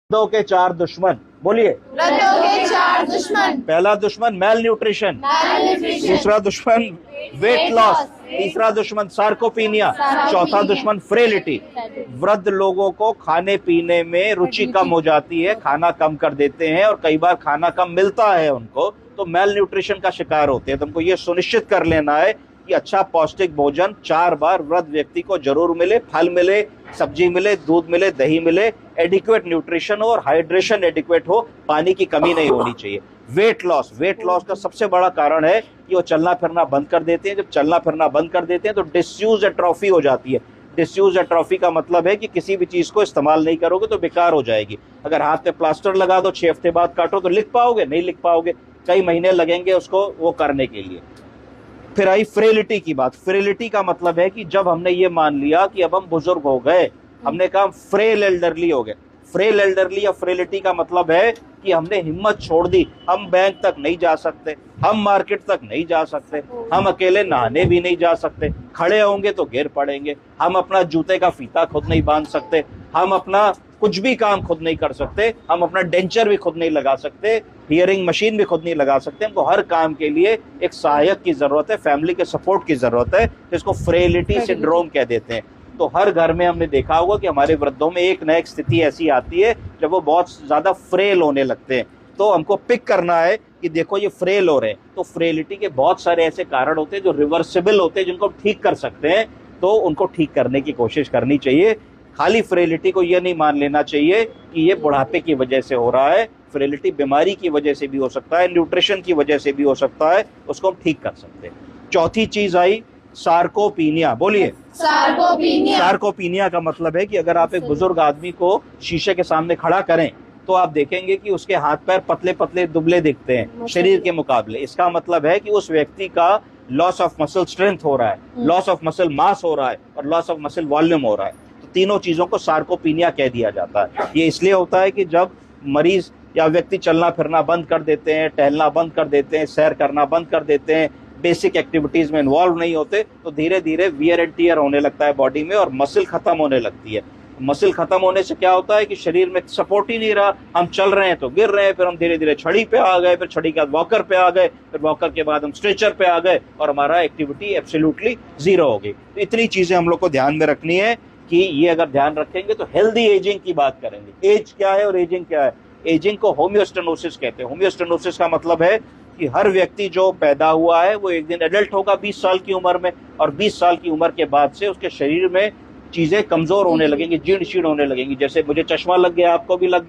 वृद्धों के चार दुश्मन, बोलिए। वृद्धों के चार दुश्मन। पहला दुश्मन मेल न्यूट्रिशन, दूसरा दुश्मन वेट लॉस, तीसरा दुश्मन सार्कोपीनिया, चौथा दुश्मन फ्रेलिटी। वृद्ध लोगों को खाने पीने में रुचि कम हो जाती है, खाना कम कर देते हैं और कई बार खाना कम मिलता है उनको, तो मेल न्यूट्रिशन का शिकार होते हैं। तो हमको ये सुनिश्चित कर लेना है कि अच्छा पौष्टिक भोजन 4 बार वृद्ध व्यक्ति को जरूर मिले, फल मिले, सब्जी मिले, दूध मिले, दही मिले, एडिक्वेट न्यूट्रिशन हो और हाइड्रेशन एडिक्वेट हो, पानी की कमी नहीं होनी चाहिए। वेट लॉस का सबसे बड़ा कारण है कि वो चलना फिरना बंद कर देते हैं। जब चलना फिरना बंद कर देते हैं तो डिसयूज एट्रोफी हो जाती है। डिसयूज एट्रोफी का मतलब है कि किसी भी चीज को इस्तेमाल नहीं करोगे तो बेकार हो जाएगी। अगर हाथ पे प्लास्टर लगा दो, 6 हफ्ते बाद काटो तो लिख पाओगे? नहीं लिख पाओगे, कई महीने लगेंगे उसको वो करने के लिए। फिर आई फ्रेलिटी की बात। फ्रेलिटी का मतलब है कि जब हमने ये मान लिया कि अब हम बुजुर्ग हो गए, हमने कहा फ्रेल एल्डरली हो गए। फ्रेल एल्डरली या फ्रेलिटी का मतलब है कि हमने हिम्मत छोड़ दी, हम बैंक तक नहीं जा सकते, हम मार्केट तक नहीं जा सकते, हम अकेले नहाने भी नहीं जा सकते, खड़े होंगे तो गिर पड़ेंगे, हम अपना जूते का फीता खुद नहीं बांध सकते, हम अपना कुछ भी काम खुद नहीं कर सकते, हम अपना डेंचर भी खुद नहीं लगा सकते, हियरिंग मशीन भी खुद नहीं लगा सकते। हमको हर काम के लिए एक सहायक की जरूरत है, फैमिली के सपोर्ट की जरूरत है, जिसको फ्रेलिटी सिंड्रोम कह देते हैं। तो हर घर में हमने देखा होगा कि हमारे वृद्धों में एक न एक स्थिति ऐसी आती है जब वो बहुत ज्यादा फ्रेल होने लगते हैं। तो हमको पिक करना है कि देखो ये फ्रेल हो रहे हैं। तो फ्रेलिटी के बहुत सारे ऐसे कारण होते हैं जो रिवर्सिबल होते हैं, जिनको ठीक कर सकते हैं, तो उनको ठीक करने की कोशिश करनी चाहिए। खाली फ्रेलिटी को यह नहीं मान लेना चाहिए कि ये बुढ़ापे की वजह से हो रहा है। फ्रेलिटी बीमारी की वजह से भी हो सकता है, न्यूट्रिशन की वजह से भी हो सकता है, उसको हम ठीक कर सकते हैं। चौथी चीज आई सार्कोपीनिया, बोलिए। सार्कोपीनिया का मतलब है कि अगर आप एक बुजुर्ग आदमी को शीशे के सामने खड़ा करें तो आप देखेंगे कि उसके हाथ पैर पतले पतले दुबले दिखते हैं शरीर के मुकाबले। इसका मतलब है कि उस व्यक्ति का लॉस ऑफ मसल स्ट्रेंथ हो रहा है, लॉस ऑफ मसल मास हो रहा है और लॉस ऑफ मसल वॉल्यूम हो रहा है। तो तीनों चीजों को सार्कोपीनिया कह दिया जाता है। ये इसलिए होता है कि जब मरीज या व्यक्ति चलना फिरना बंद कर देते हैं, टहलना बंद कर देते हैं, सैर करना बंद कर देते हैं, बेसिक एक्टिविटीज में इन्वॉल्व नहीं होते, तो धीरे धीरे वियर एंड टियर होने लगता है बॉडी में और मसल खत्म होने लगती है। मसल खत्म होने से क्या होता है कि शरीर में सपोर्ट ही नहीं रहा, हम चल रहे हैं तो गिर रहे हैं, फिर हम धीरे धीरे छड़ी पे आ गए, फिर छड़ी के बाद वॉकर पे आ गए, फिर वॉकर के बाद हम स्ट्रेचर पे आ गए और हमारा एक्टिविटी एब्सोल्युटली जीरो हो गई। तो इतनी चीजें हम लोग को ध्यान में रखनी है कि ये अगर ध्यान रखेंगे तो हेल्दी एजिंग की बात करेंगे। एज क्या है और एजिंग क्या है? एजिंग को होम्योस्टेनोसिस कहते हैं। होम्योस्टेनोसिस का मतलब है कि हर व्यक्ति जो पैदा हुआ है वो एक दिन एडल्ट होगा 20 साल की उम्र में, और 20 साल की उम्र के बाद से उसके शरीर में चीजें कमजोर होने लगेंगी, जीर्ण शीर्ण होने लगेंगी। जैसे मुझे चश्मा लग गया, आपको भी लग